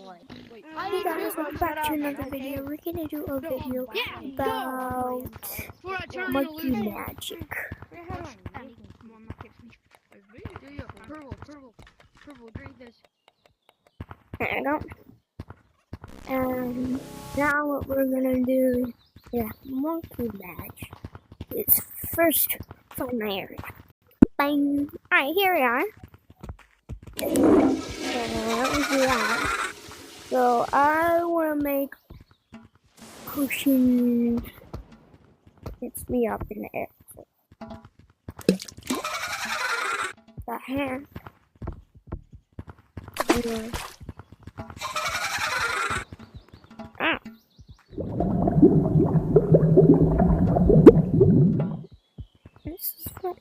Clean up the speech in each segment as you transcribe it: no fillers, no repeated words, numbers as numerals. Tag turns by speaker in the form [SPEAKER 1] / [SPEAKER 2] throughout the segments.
[SPEAKER 1] Hey guys, welcome back to another video. We're gonna do a video about monkey magic. And now what we're gonna do is monkey magic. It's first find my area. Bang! Alright, here we are. So I wanna make potion. It's me up in the air. The hand. Ah. This is fun.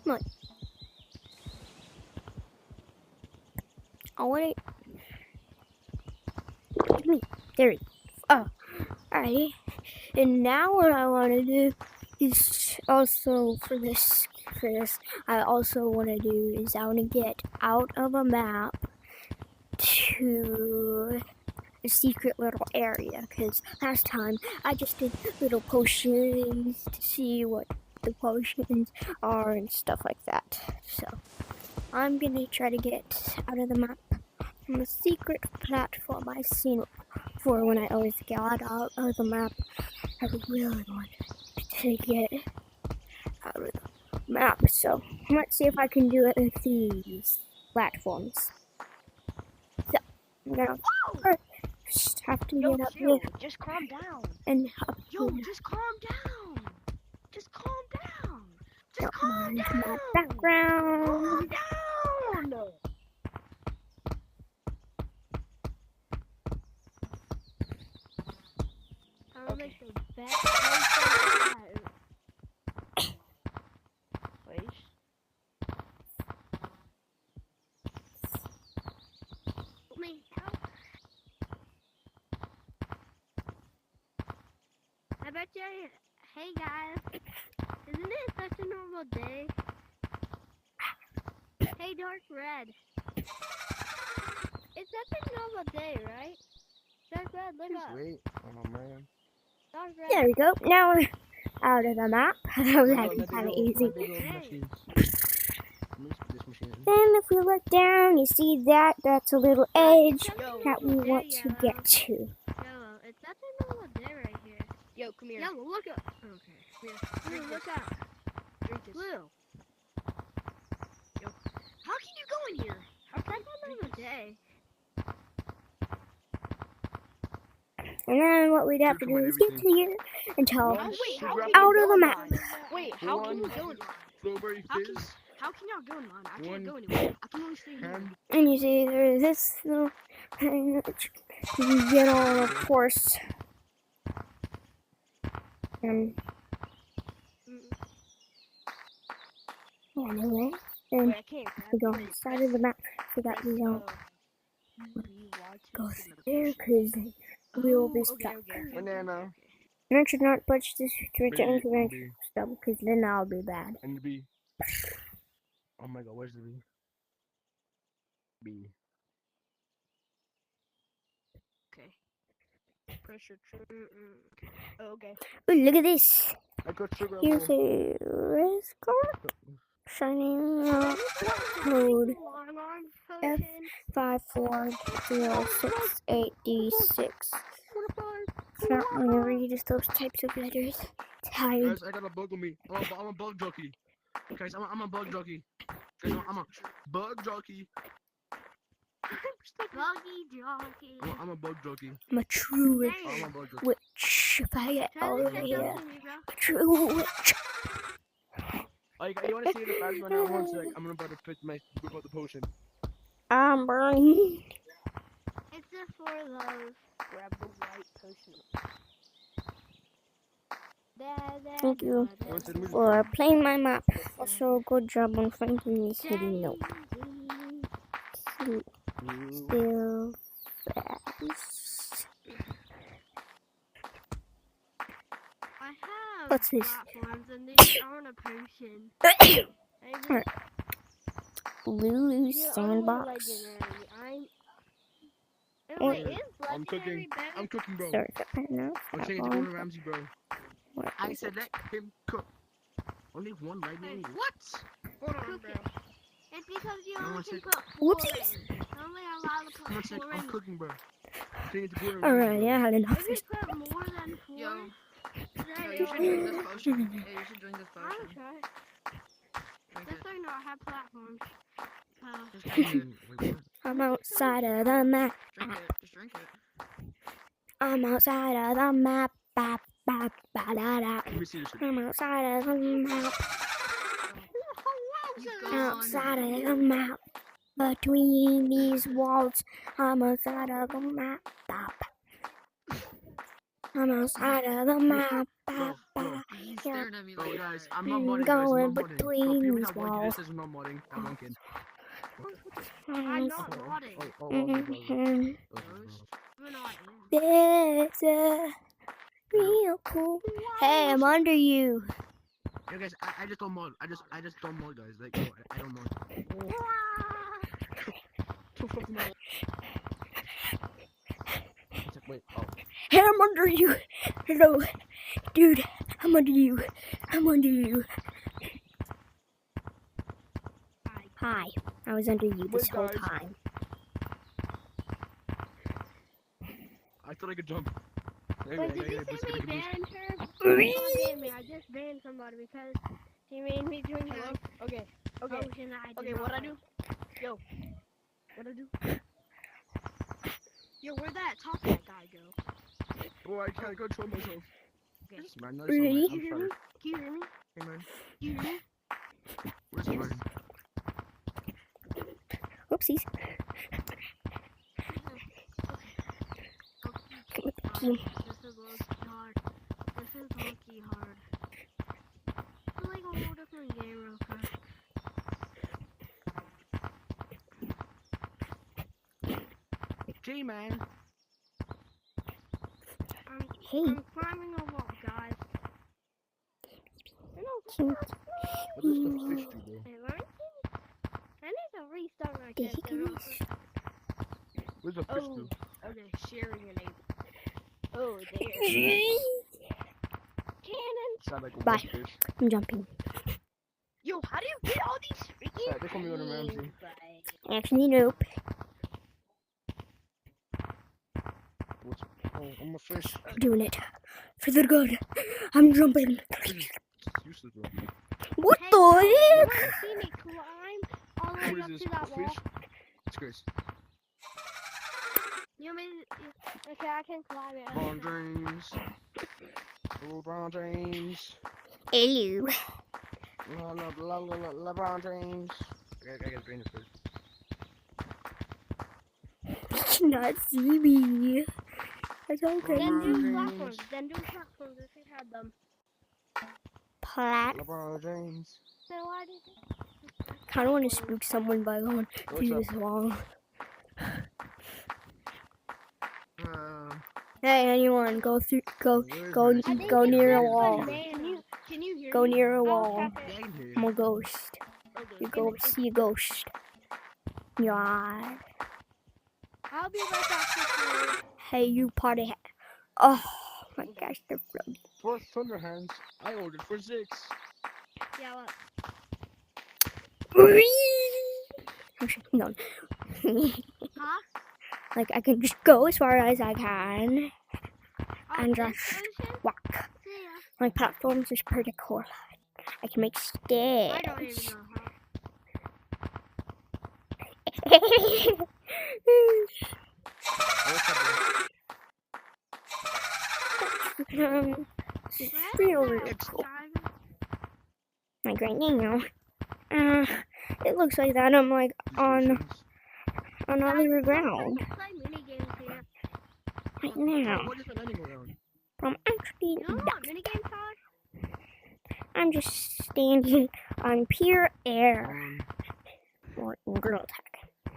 [SPEAKER 1] Look. I want it. Me. There we go. Oh. Alrighty. And now what I want to do is also for this I also want to do is I want to get out of a map to a secret little area, because last time I just did little potions to see what the potions are and stuff like that. So I'm gonna try to get out of the map from a secret platform I've seen before. When I always got out of the map, I really want to get out of the map. So let's see if I can do it with these platforms. So I'm gonna first have to get up here.
[SPEAKER 2] Just calm down.
[SPEAKER 1] And up
[SPEAKER 2] here. Just calm down. Just calm down. Just calm
[SPEAKER 1] down.
[SPEAKER 2] down.
[SPEAKER 1] My background.
[SPEAKER 2] Calm down. I'll make the best place. Me help. I bet you. Hey guys, isn't it such a normal day? Hey Dark Red, it's such a normal day, right? Dark Red, look up.
[SPEAKER 3] Wait, oh man.
[SPEAKER 1] Dark Red. There we go. Now we're out of the map. That was actually kind of easy. Then if we look down, you see that that's a little edge that we want to get to.
[SPEAKER 2] Yellow, it's such a normal day right here. Yo, come here. Yellow, look up. Okay, here. Blue, look up. Drink this. Blue. Yo, how can you go in here? How can you go in the day?
[SPEAKER 1] And then what we'd have to do is get to here and tell
[SPEAKER 2] out of
[SPEAKER 1] the map.
[SPEAKER 2] Wait, how can you go in? How can y'all go in mine? I can't go anywhere. I can only stay here.
[SPEAKER 1] And you see there's this little thing that you can get on, of course. Anyway, then we go inside of the map so that we don't go there, because we will be stuck.
[SPEAKER 3] Banana.
[SPEAKER 1] And I should not touch this to return to the stuff, because then I'll be bad.
[SPEAKER 3] And the B. Oh my god, where's the B? B.
[SPEAKER 2] Okay. Pressure trigger. Oh, okay.
[SPEAKER 1] Ooh, look at this.
[SPEAKER 3] I got sugar.
[SPEAKER 1] Here's a risk shining code F54068D6. Not going to read those types of letters. Tired.
[SPEAKER 3] Guys, I got a bug on me. I'm a bug jockey. Guys, I'm a bug jockey. Guys, I'm a bug jockey.
[SPEAKER 2] Buggy jockey.
[SPEAKER 3] I'm a bug jockey.
[SPEAKER 1] I'm a true witch.
[SPEAKER 3] I'm a bug jockey.
[SPEAKER 1] Witch. If I get over here. A true witch.
[SPEAKER 3] Oh, you want to see the fast one now? 1 sec. I'm about to pick my about the potion.
[SPEAKER 1] I'm burning.
[SPEAKER 2] It's just for those. Grab the white potion.
[SPEAKER 1] Thank you for playing my map. Also, good job on finding this hidden note. Still fast.
[SPEAKER 2] I have
[SPEAKER 1] What's this?
[SPEAKER 2] platforms and these aren't a potion. Hey
[SPEAKER 1] Alright. Lulu
[SPEAKER 2] Yeah,
[SPEAKER 1] Sandbox.
[SPEAKER 2] Wait,
[SPEAKER 1] Wait.
[SPEAKER 2] is
[SPEAKER 3] I'm cooking.
[SPEAKER 2] legendary better?
[SPEAKER 3] I'm cooking, bro.
[SPEAKER 1] Sorry, no.
[SPEAKER 3] I'm saying to Gordon Ramsay, bro.
[SPEAKER 1] What
[SPEAKER 3] I
[SPEAKER 1] is
[SPEAKER 3] said
[SPEAKER 1] it?
[SPEAKER 3] let him cook. Only one right now.
[SPEAKER 2] Hey.
[SPEAKER 3] What?
[SPEAKER 2] Hold on, bro. It's because you
[SPEAKER 3] No
[SPEAKER 2] only
[SPEAKER 3] one
[SPEAKER 2] can
[SPEAKER 3] said-
[SPEAKER 2] put 4
[SPEAKER 1] Whoopsies.
[SPEAKER 2] in. Only allowed to
[SPEAKER 3] Someone
[SPEAKER 2] put
[SPEAKER 3] said
[SPEAKER 2] 4
[SPEAKER 3] I'm
[SPEAKER 2] in.
[SPEAKER 3] cooking, bro. Saying to Gordon
[SPEAKER 1] Alright,
[SPEAKER 3] Ramsay,
[SPEAKER 1] yeah, I had enough.
[SPEAKER 2] If you put more than 4,
[SPEAKER 4] Yo,
[SPEAKER 2] then
[SPEAKER 4] you should drink this potion.
[SPEAKER 1] bro.
[SPEAKER 4] Yeah, you should drink this
[SPEAKER 2] I'm gonna
[SPEAKER 4] potion.
[SPEAKER 2] try it.
[SPEAKER 4] Drink
[SPEAKER 2] Just
[SPEAKER 4] it.
[SPEAKER 2] so you know, I have platforms.
[SPEAKER 4] Just
[SPEAKER 3] bro.
[SPEAKER 4] drink it.
[SPEAKER 3] Wait, what?
[SPEAKER 1] I'm outside of the map.
[SPEAKER 4] Drink it. Just drink it.
[SPEAKER 1] I'm outside of the map. Ba, ba, ba, da, da.
[SPEAKER 3] Let me see this shit.
[SPEAKER 1] I'm outside of the map.
[SPEAKER 4] He's gone.
[SPEAKER 1] Outside of the map. Between these walls. I'm outside of the map. Ba, ba. I'm outside of the map. Ba, ba.
[SPEAKER 4] He's staring at me
[SPEAKER 3] Bro,
[SPEAKER 4] like
[SPEAKER 3] guys,
[SPEAKER 4] that.
[SPEAKER 3] I'm not
[SPEAKER 1] Mm,
[SPEAKER 3] modding, guys. I'm
[SPEAKER 1] going
[SPEAKER 3] not modding.
[SPEAKER 1] between
[SPEAKER 3] Bro, people
[SPEAKER 1] these
[SPEAKER 3] have one kid
[SPEAKER 1] walls.
[SPEAKER 3] that says I'm not modding. That one kid.
[SPEAKER 2] I'm not modding.
[SPEAKER 1] Mhm.
[SPEAKER 2] We're not in.
[SPEAKER 1] There's a real cool. Hey, I'm under you.
[SPEAKER 3] Yo, guys, I just don't mod. I just don't mod, guys. Like, no, I don't mod. Wait, oh.
[SPEAKER 1] Hey, I'm under you. Hello, dude. I'm under you. I'm under you. Hi. I was under you this
[SPEAKER 3] Wait,
[SPEAKER 1] whole
[SPEAKER 3] guys.
[SPEAKER 1] time.
[SPEAKER 3] I thought I could jump.
[SPEAKER 2] Wait, did you see me ban her? I just banned somebody because he made me drink
[SPEAKER 4] Hello?
[SPEAKER 2] that
[SPEAKER 4] Okay.
[SPEAKER 2] potion that I did
[SPEAKER 4] Okay,
[SPEAKER 2] not
[SPEAKER 4] what I
[SPEAKER 2] like.
[SPEAKER 4] do? Yo. What I do?
[SPEAKER 2] Yo, where'd that top hat guy go?
[SPEAKER 3] Oh, I can't control myself.
[SPEAKER 2] Okay.
[SPEAKER 3] Man, nice
[SPEAKER 1] Really?
[SPEAKER 3] one,
[SPEAKER 2] Can you hear
[SPEAKER 3] man.
[SPEAKER 2] me?
[SPEAKER 3] I'm
[SPEAKER 2] Can you hear me?
[SPEAKER 3] sorry. Hey, man.
[SPEAKER 2] Can you hear me?
[SPEAKER 3] Where's mine?
[SPEAKER 1] Whoopsies. Get with the team.
[SPEAKER 2] This is low-key hard. This is low-key hard. It's like a whole different game real quick.
[SPEAKER 3] G-Man.
[SPEAKER 1] Hey.
[SPEAKER 2] I'm climbing a wall, guys. I know,
[SPEAKER 1] Team.
[SPEAKER 3] What does the fish do, bro?
[SPEAKER 2] hey, let me see. I need to restart my
[SPEAKER 1] The
[SPEAKER 2] character real
[SPEAKER 1] hickories.
[SPEAKER 2] quick.
[SPEAKER 3] What does the fish do?
[SPEAKER 2] Okay, sharing an ape. Oh, there. Cannon.
[SPEAKER 3] Sound like a
[SPEAKER 1] Bye.
[SPEAKER 3] wet fish.
[SPEAKER 1] I'm jumping.
[SPEAKER 2] Yo, how do you get all these freaking
[SPEAKER 3] Yeah, they call me Gordon Ramsay.
[SPEAKER 2] things?
[SPEAKER 1] Actually, nope.
[SPEAKER 3] What's... Oh, I'm a fish.
[SPEAKER 1] I'm doing it. For the good. I'm jumping.
[SPEAKER 3] Fish is useless, bro.
[SPEAKER 1] What
[SPEAKER 2] Hey,
[SPEAKER 1] the
[SPEAKER 2] you
[SPEAKER 1] heck?
[SPEAKER 2] wanna see me climb all the
[SPEAKER 3] What
[SPEAKER 2] way
[SPEAKER 3] is
[SPEAKER 2] up
[SPEAKER 3] this?
[SPEAKER 2] to that
[SPEAKER 3] A
[SPEAKER 2] wall?
[SPEAKER 3] fish? It's Chris.
[SPEAKER 2] You mean? Okay, I can climb it.
[SPEAKER 3] LeBron James. LeBron James.
[SPEAKER 1] Hello.
[SPEAKER 3] LeBron James. I gotta drain the fish.
[SPEAKER 1] You cannot see me. That's okay.
[SPEAKER 2] Then do
[SPEAKER 3] LeBron
[SPEAKER 2] platforms.
[SPEAKER 3] James.
[SPEAKER 2] Then do platforms if you had them.
[SPEAKER 1] Plat.
[SPEAKER 3] LeBron James.
[SPEAKER 2] So why did you?
[SPEAKER 1] I don't want to spook someone by going
[SPEAKER 3] What's
[SPEAKER 1] through
[SPEAKER 3] up?
[SPEAKER 1] this wall.
[SPEAKER 3] Hey,
[SPEAKER 1] Hey, anyone, go through, go
[SPEAKER 3] go
[SPEAKER 1] near a wall.
[SPEAKER 2] Can you hear
[SPEAKER 1] Go
[SPEAKER 2] me?
[SPEAKER 1] near a
[SPEAKER 2] I'll
[SPEAKER 1] wall.
[SPEAKER 2] tap it.
[SPEAKER 1] I'm a ghost.
[SPEAKER 2] Okay,
[SPEAKER 1] You
[SPEAKER 2] give
[SPEAKER 1] go
[SPEAKER 2] me-
[SPEAKER 1] see a ghost. Yeah.
[SPEAKER 2] I'll be right back. Sister.
[SPEAKER 1] Hey, you party. Oh my gosh, they're floating.
[SPEAKER 3] For Thunder Hands, I ordered for 6.
[SPEAKER 2] Yeah, what?
[SPEAKER 1] Actually, no.
[SPEAKER 2] Huh?
[SPEAKER 1] Like I can just go as far as I can
[SPEAKER 2] Oh,
[SPEAKER 1] and
[SPEAKER 2] this
[SPEAKER 1] just
[SPEAKER 2] version?
[SPEAKER 1] walk.
[SPEAKER 2] See ya.
[SPEAKER 1] My platforms is pretty cool. I can make
[SPEAKER 2] I don't even
[SPEAKER 1] stairs.
[SPEAKER 2] know how.
[SPEAKER 1] It's real cool. Like right now. It looks like that I'm like on other ground
[SPEAKER 2] Play mini games here.
[SPEAKER 1] right now.
[SPEAKER 3] What is the landing around?
[SPEAKER 1] I'm actually
[SPEAKER 2] You know what mini games are?
[SPEAKER 1] I'm just standing on pure air or in girl tag.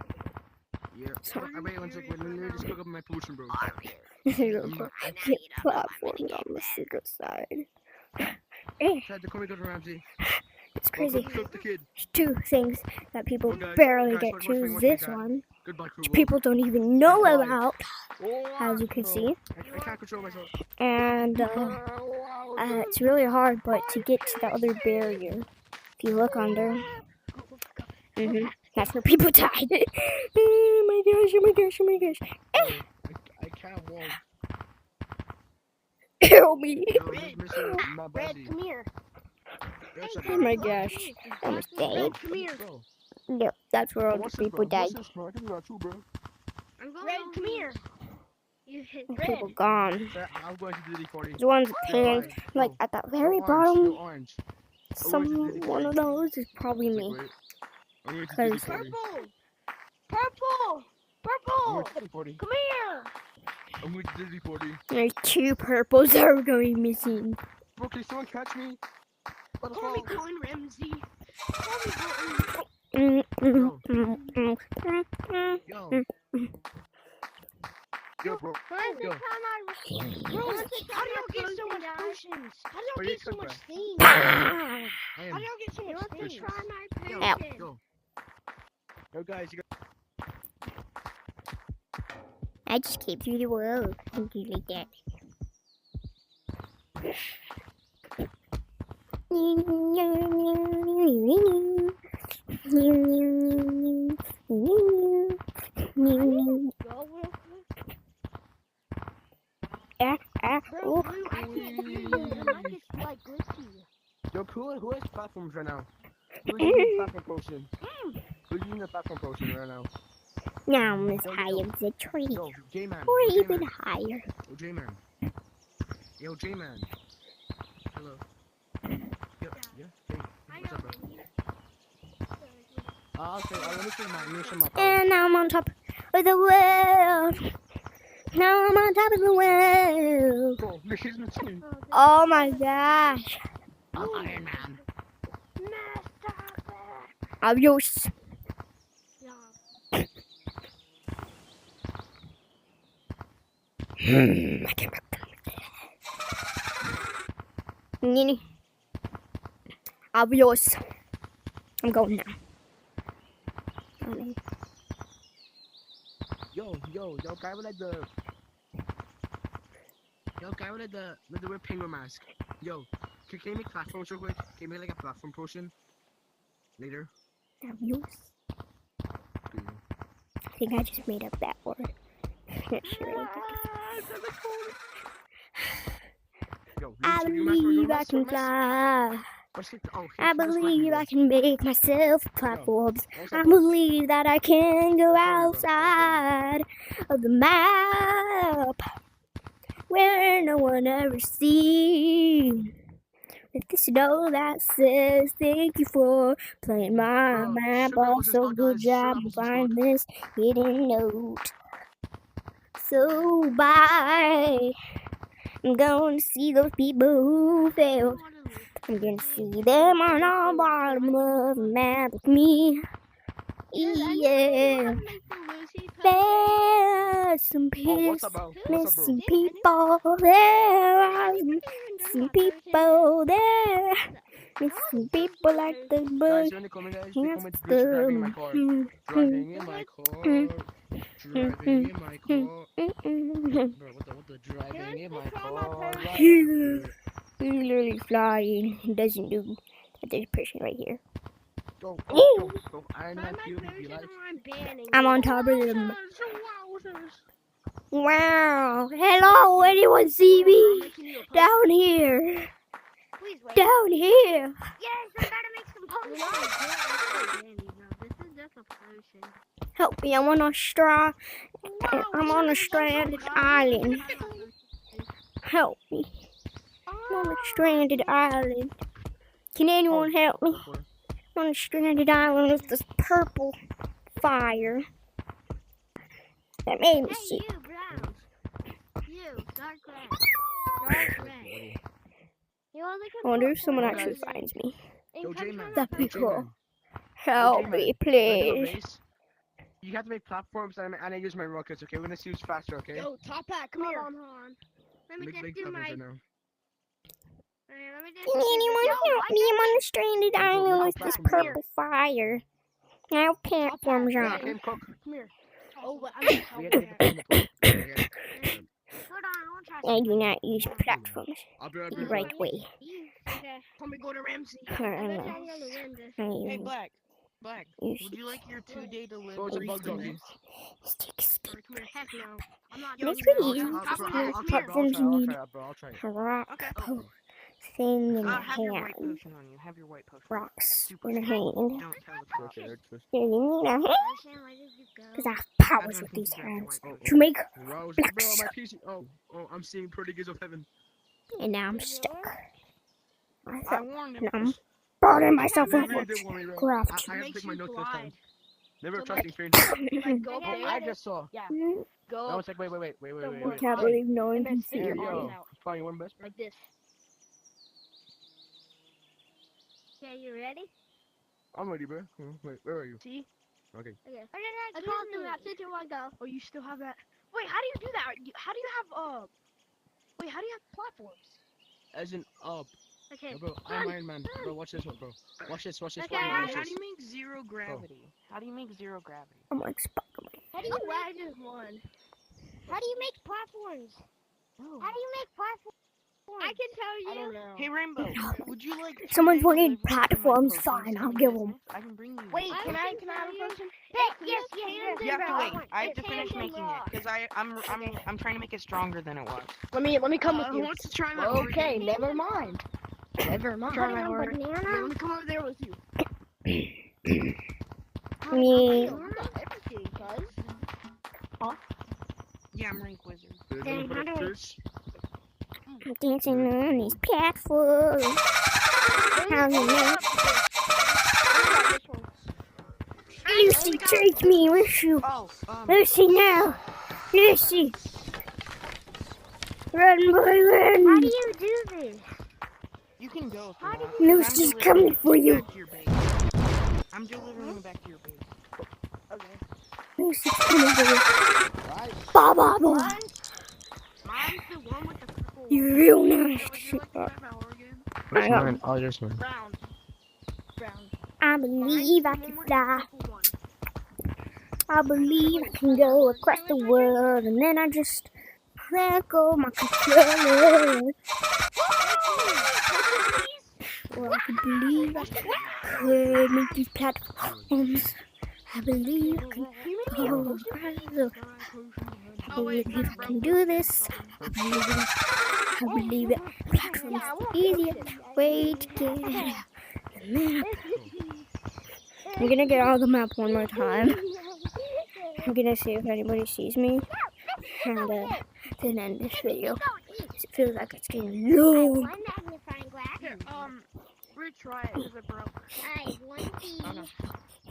[SPEAKER 3] Yeah.
[SPEAKER 1] So-
[SPEAKER 3] I wait 1 second. Let me just cook up my potion, bro.
[SPEAKER 1] Get platforms on the secret side. Eh,
[SPEAKER 3] Tried to call me Gordon Ramsay.
[SPEAKER 1] It's crazy.
[SPEAKER 3] Cook the kid.
[SPEAKER 1] There's two things that people
[SPEAKER 3] Okay,
[SPEAKER 1] barely
[SPEAKER 3] guys,
[SPEAKER 1] get
[SPEAKER 3] watch
[SPEAKER 1] to.
[SPEAKER 3] me,
[SPEAKER 1] Is
[SPEAKER 3] watch me,
[SPEAKER 1] this
[SPEAKER 3] guys.
[SPEAKER 1] one,
[SPEAKER 3] Goodbye, crew.
[SPEAKER 1] which people don't even know
[SPEAKER 3] Goodbye.
[SPEAKER 1] about, as you can see.
[SPEAKER 3] I can't control myself.
[SPEAKER 1] And it's really hard, but to get to the other barrier, if you look under, that's where people died. Oh my gosh! Oh my gosh! Oh my gosh!
[SPEAKER 3] I can't walk.
[SPEAKER 1] Help me!
[SPEAKER 3] Yo, who's missing my
[SPEAKER 2] Red,
[SPEAKER 3] buddy?
[SPEAKER 2] come here.
[SPEAKER 3] There's
[SPEAKER 1] Oh my gosh! Almost
[SPEAKER 2] Red,
[SPEAKER 1] dead.
[SPEAKER 2] come here.
[SPEAKER 3] Bro,
[SPEAKER 1] Yep, that's where all the
[SPEAKER 3] what's this,
[SPEAKER 1] people
[SPEAKER 3] bro?
[SPEAKER 1] died.
[SPEAKER 3] What's this, bro? I can do that too, bro.
[SPEAKER 4] I'm going
[SPEAKER 2] Red,
[SPEAKER 4] over
[SPEAKER 2] come here.
[SPEAKER 4] You hit
[SPEAKER 1] Those
[SPEAKER 2] Red.
[SPEAKER 1] people gone.
[SPEAKER 3] Sir, I'm going to Diddy 40.
[SPEAKER 1] The ones pink, like at the very bottom.
[SPEAKER 3] Orange.
[SPEAKER 1] One of those is probably
[SPEAKER 3] It's
[SPEAKER 1] me.
[SPEAKER 3] like, wait. I'm going to
[SPEAKER 1] Cause-
[SPEAKER 3] Diddy 40.
[SPEAKER 2] Purple. Purple.
[SPEAKER 3] I'm
[SPEAKER 2] Purple.
[SPEAKER 3] going to Diddy 40.
[SPEAKER 2] Come here.
[SPEAKER 3] I'm going to Diddy 40.
[SPEAKER 1] There's two purples that are going missing.
[SPEAKER 3] Bro, can someone catch me? What the
[SPEAKER 2] Call me
[SPEAKER 3] fuck?
[SPEAKER 2] Coin Ramsey. Call me Coin.
[SPEAKER 3] Yo. Yo, bro. Yo.
[SPEAKER 2] Bro, how do y'all get so much potions? How do y'all
[SPEAKER 3] Where
[SPEAKER 2] get
[SPEAKER 3] you
[SPEAKER 2] so
[SPEAKER 3] come
[SPEAKER 2] much
[SPEAKER 3] from?
[SPEAKER 2] things?
[SPEAKER 3] I
[SPEAKER 2] How
[SPEAKER 3] am.
[SPEAKER 2] do y'all get so much things?
[SPEAKER 4] try my
[SPEAKER 3] Yo,
[SPEAKER 1] Help.
[SPEAKER 3] yo. Yo, guys, you got.
[SPEAKER 1] I just came through the wall. Thank you like that.
[SPEAKER 2] Bro, Blue, I can't hear you. The mic is like glitchy.
[SPEAKER 3] Yo, who has platforms right now? Who's using platform potion? Who's using the platform potion right now?
[SPEAKER 1] Now I'm as high as a tree.
[SPEAKER 3] Yo, J-Man.
[SPEAKER 1] Or
[SPEAKER 3] Yo,
[SPEAKER 1] even
[SPEAKER 3] J-Man.
[SPEAKER 1] higher.
[SPEAKER 3] Yo, J-Man. Yo, J-Man. Hello. Yo, yeah? Hey, what's up, bro? Okay, let me show my power.
[SPEAKER 1] And now I'm on top of the world. Now I'm on top of the world.
[SPEAKER 3] Bro, look, here's my team.
[SPEAKER 1] Oh my gosh.
[SPEAKER 3] I'm Iron Man.
[SPEAKER 1] Adios. I can't Nini. Adios. I'm going now.
[SPEAKER 3] Yo, guy with like the. Yo, guy with like the red penguin mask. Yo, can you make platforms real quick? Can you make like a platform potion? Later.
[SPEAKER 1] Adios. I think I just made up that word. Not sure.
[SPEAKER 3] Yo,
[SPEAKER 1] I believe I can fly.
[SPEAKER 3] Oh,
[SPEAKER 1] I believe I can make myself platforms. I believe that I can go outside of the map where no one ever seen. With the snow that says thank you for playing my map. Also, good job to find this hidden note. So bye. I'm going to see those people who failed. I'm gonna see them on the bottom of the map with me. Yeah. There's some missing people there. Some people there. Missing people like the
[SPEAKER 3] Guys,
[SPEAKER 1] bush.
[SPEAKER 3] you only coming, guys?
[SPEAKER 1] Yes,
[SPEAKER 3] They come with driving in my car. Driving in my car. Driving in my car. Bro, what the driving in my car?
[SPEAKER 1] He's literally flying. He doesn't do that. There's a person right here.
[SPEAKER 3] Go, Iron Man Cube, you like?
[SPEAKER 1] I'm on top of them. Wow. Hello, anyone see me? Down here. Down here.
[SPEAKER 2] Yes, I'm about to make some potions.
[SPEAKER 4] This is just a potion.
[SPEAKER 1] Help me. I'm on a stranded island. Help me. I'm on a stranded island. Can anyone help me? I'm on a stranded island with this purple fire. That made me
[SPEAKER 4] Hey,
[SPEAKER 1] sick.
[SPEAKER 4] you, brown. You, dark red. Dark red.
[SPEAKER 1] I wonder if someone actually finds me.
[SPEAKER 3] Yo, J-Man.
[SPEAKER 1] That'd be
[SPEAKER 3] Yo, J-Man.
[SPEAKER 1] cool. Help
[SPEAKER 3] J-Man,
[SPEAKER 1] me,
[SPEAKER 3] when I do a
[SPEAKER 1] please.
[SPEAKER 3] race, you have to make platforms and I use my rockets, okay? We're gonna see who's faster, okay?
[SPEAKER 2] Yo, top hat, come here.
[SPEAKER 4] Hold on. Let me
[SPEAKER 3] Make
[SPEAKER 4] get
[SPEAKER 3] big
[SPEAKER 4] through
[SPEAKER 3] platforms
[SPEAKER 4] my.
[SPEAKER 3] right now.
[SPEAKER 4] Okay, let me just
[SPEAKER 1] Can
[SPEAKER 4] see
[SPEAKER 1] anyone
[SPEAKER 4] this.
[SPEAKER 1] help me? I'm on a stranded island with this
[SPEAKER 3] Come here.
[SPEAKER 1] purple fire. Now platforms
[SPEAKER 3] Yeah, I
[SPEAKER 1] on.
[SPEAKER 3] can cook.
[SPEAKER 2] Come here. Oh, but I'm just
[SPEAKER 3] We
[SPEAKER 2] helping
[SPEAKER 3] gotta get the
[SPEAKER 2] her.
[SPEAKER 3] food in the pot.
[SPEAKER 4] Hold on, I want to try
[SPEAKER 1] I
[SPEAKER 4] something.
[SPEAKER 1] do not use platforms
[SPEAKER 3] I'll be right
[SPEAKER 1] the
[SPEAKER 3] back.
[SPEAKER 1] right way.
[SPEAKER 4] Okay.
[SPEAKER 2] Come and go to Ramsey.
[SPEAKER 1] I
[SPEAKER 4] I'm
[SPEAKER 1] don't
[SPEAKER 4] gonna
[SPEAKER 1] know.
[SPEAKER 4] try to go to Linda.
[SPEAKER 5] Hey,
[SPEAKER 1] I
[SPEAKER 5] Black,
[SPEAKER 1] use
[SPEAKER 5] would you like your 2-day
[SPEAKER 3] Oh, it's a
[SPEAKER 5] delivery
[SPEAKER 3] bug doggy.
[SPEAKER 1] sticks.
[SPEAKER 4] Alright, come here. Heck no. I'm not
[SPEAKER 1] It's
[SPEAKER 4] doing
[SPEAKER 1] pretty
[SPEAKER 4] that.
[SPEAKER 1] easy.
[SPEAKER 3] I'll
[SPEAKER 1] Just
[SPEAKER 3] try,
[SPEAKER 1] need
[SPEAKER 3] I'll try,
[SPEAKER 1] platforms. You need
[SPEAKER 3] bro. I'll try.
[SPEAKER 1] a rock
[SPEAKER 5] Okay.
[SPEAKER 1] thing in your
[SPEAKER 5] Have your white
[SPEAKER 1] hand.
[SPEAKER 5] potion on you. Have your white potion.
[SPEAKER 1] Rocks
[SPEAKER 5] Super
[SPEAKER 1] in a
[SPEAKER 5] strong.
[SPEAKER 1] hand.
[SPEAKER 5] Don't tell the cops.
[SPEAKER 3] Okay, just.
[SPEAKER 1] Yeah, you need a hand.
[SPEAKER 4] Tarzan, where did you go?
[SPEAKER 1] Because I have
[SPEAKER 5] I
[SPEAKER 1] powers
[SPEAKER 5] don't
[SPEAKER 1] with
[SPEAKER 5] think
[SPEAKER 1] these
[SPEAKER 5] you grabbed your
[SPEAKER 1] hands.
[SPEAKER 5] white
[SPEAKER 1] To make
[SPEAKER 3] Rose,
[SPEAKER 1] black
[SPEAKER 3] bro, my
[SPEAKER 1] soap.
[SPEAKER 3] PC. Oh, I'm seeing pretty gates of heaven.
[SPEAKER 1] And now I'm stuck. I
[SPEAKER 5] I
[SPEAKER 1] thought,
[SPEAKER 5] warned
[SPEAKER 1] and
[SPEAKER 5] him.
[SPEAKER 1] I'm burning myself
[SPEAKER 3] You
[SPEAKER 1] with
[SPEAKER 3] really did want me, bro.
[SPEAKER 1] craft.
[SPEAKER 3] I have to
[SPEAKER 2] Makes
[SPEAKER 3] take my
[SPEAKER 2] you
[SPEAKER 3] notes this time.
[SPEAKER 2] glide.
[SPEAKER 3] Never
[SPEAKER 2] So,
[SPEAKER 3] trusting
[SPEAKER 2] like-
[SPEAKER 3] strangers.
[SPEAKER 2] Like, go
[SPEAKER 4] I
[SPEAKER 2] up
[SPEAKER 4] got
[SPEAKER 3] Oh,
[SPEAKER 2] there.
[SPEAKER 3] I just saw.
[SPEAKER 2] Yeah.
[SPEAKER 1] I
[SPEAKER 2] Go
[SPEAKER 3] I
[SPEAKER 2] up.
[SPEAKER 3] was like, wait.
[SPEAKER 1] can't believe no one
[SPEAKER 2] And
[SPEAKER 1] can
[SPEAKER 2] then
[SPEAKER 1] see
[SPEAKER 2] stick
[SPEAKER 3] Hey,
[SPEAKER 2] your
[SPEAKER 1] me.
[SPEAKER 2] arms
[SPEAKER 3] yo,
[SPEAKER 2] out.
[SPEAKER 3] find one best.
[SPEAKER 2] Like this.
[SPEAKER 4] Okay, you ready?
[SPEAKER 3] I'm ready, bro. Wait, where are you?
[SPEAKER 2] See?
[SPEAKER 3] Okay.
[SPEAKER 4] Okay.
[SPEAKER 2] I told you that. 3, 2, 1, go. Oh, you still have that. Wait, how do you do that? How do you have, wait, how do you have platforms?
[SPEAKER 3] As in up.
[SPEAKER 4] Okay.
[SPEAKER 3] No, bro, I'm Iron Man. Bro, watch this one, bro. Watch this.
[SPEAKER 4] Okay,
[SPEAKER 5] How
[SPEAKER 3] Watch
[SPEAKER 5] do
[SPEAKER 3] this.
[SPEAKER 5] you make zero gravity? How do you make zero gravity?
[SPEAKER 1] I'm like Spider-Man.
[SPEAKER 4] How do you make? How do you make platforms?
[SPEAKER 2] Oh.
[SPEAKER 4] How do you make platforms? I can tell you.
[SPEAKER 2] I don't know.
[SPEAKER 5] Hey, Rainbow, would you like
[SPEAKER 1] Someone
[SPEAKER 5] 2-day
[SPEAKER 1] wanted
[SPEAKER 5] delivery for my
[SPEAKER 1] platforms,
[SPEAKER 5] potions
[SPEAKER 1] fine, I'll
[SPEAKER 5] selling
[SPEAKER 1] give
[SPEAKER 5] business?
[SPEAKER 1] 'em.
[SPEAKER 5] I can bring you.
[SPEAKER 2] Wait,
[SPEAKER 4] I
[SPEAKER 2] can I
[SPEAKER 4] can
[SPEAKER 2] have a
[SPEAKER 4] tell you.
[SPEAKER 2] potion?
[SPEAKER 4] Yes.
[SPEAKER 5] You have to wait. I have to
[SPEAKER 4] It's
[SPEAKER 5] finish
[SPEAKER 4] hands and
[SPEAKER 5] making it
[SPEAKER 4] rock.
[SPEAKER 5] because I'm trying to make it stronger than it was.
[SPEAKER 2] Let me come with
[SPEAKER 3] Who
[SPEAKER 2] you.
[SPEAKER 3] wants to try my
[SPEAKER 2] Okay,
[SPEAKER 3] organ?
[SPEAKER 2] never mind. Never mind.
[SPEAKER 4] Putting on banana.
[SPEAKER 2] Yeah, let me come over there with you.
[SPEAKER 1] Me.
[SPEAKER 2] Everything, cuz.
[SPEAKER 5] Yeah, I'm rank wizard.
[SPEAKER 4] Then how do I-
[SPEAKER 3] Fish?
[SPEAKER 1] I'm dancing on these platforms. How you know? Lucy, take me with you.
[SPEAKER 5] Oh,
[SPEAKER 1] Lucy, now. Lucy. Run, boy, run.
[SPEAKER 4] How do you do this?
[SPEAKER 5] you can go.
[SPEAKER 4] How do
[SPEAKER 5] you
[SPEAKER 1] Lucy's coming for you.
[SPEAKER 5] I'm delivering you back to your base.
[SPEAKER 2] Okay.
[SPEAKER 1] Lucy's coming for you.
[SPEAKER 3] Right.
[SPEAKER 1] Ba, ba, ba.
[SPEAKER 4] Mine's the one with the purple.
[SPEAKER 1] You're real nice.
[SPEAKER 3] Would you like to try my organ?
[SPEAKER 1] I got
[SPEAKER 3] mine. Oh, yours mine.
[SPEAKER 2] Brown.
[SPEAKER 1] I believe I
[SPEAKER 2] Mine's the
[SPEAKER 1] can
[SPEAKER 2] one with
[SPEAKER 1] fly.
[SPEAKER 2] the purple one.
[SPEAKER 1] I believe I can go across the world. And then I just crackle my controller. Well, I could believe I could make these platforms. I believe I can go around the I believe I can do this. I believe it. Platforms are the easiest way to get out. The map. I'm gonna get out of the map one more time. I'm gonna see if anybody sees me. And then end this video. It feels like it's getting long.
[SPEAKER 4] One magnifying glass.
[SPEAKER 2] Here, retry it because it broke.
[SPEAKER 4] I have one key.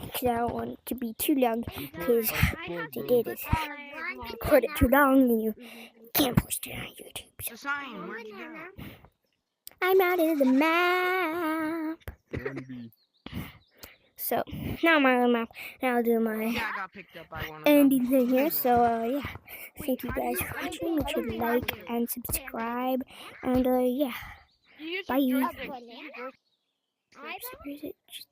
[SPEAKER 1] Because I don't want it to be too long. Because
[SPEAKER 4] I have
[SPEAKER 1] to do this.
[SPEAKER 4] one
[SPEAKER 1] Record it too long and you can't post it on YouTube.
[SPEAKER 5] The sign, where'd you go?
[SPEAKER 1] I'm out of the map. So now I'm out of the map. Now I'll do my
[SPEAKER 5] Yeah, I got picked up by one of
[SPEAKER 1] ending
[SPEAKER 5] them.
[SPEAKER 1] thing here. So yeah, thank you guys for watching. Make sure to like and subscribe. And yeah,
[SPEAKER 2] You use
[SPEAKER 1] bye.
[SPEAKER 2] your
[SPEAKER 4] banana.
[SPEAKER 2] joystick.
[SPEAKER 1] Where is it? Just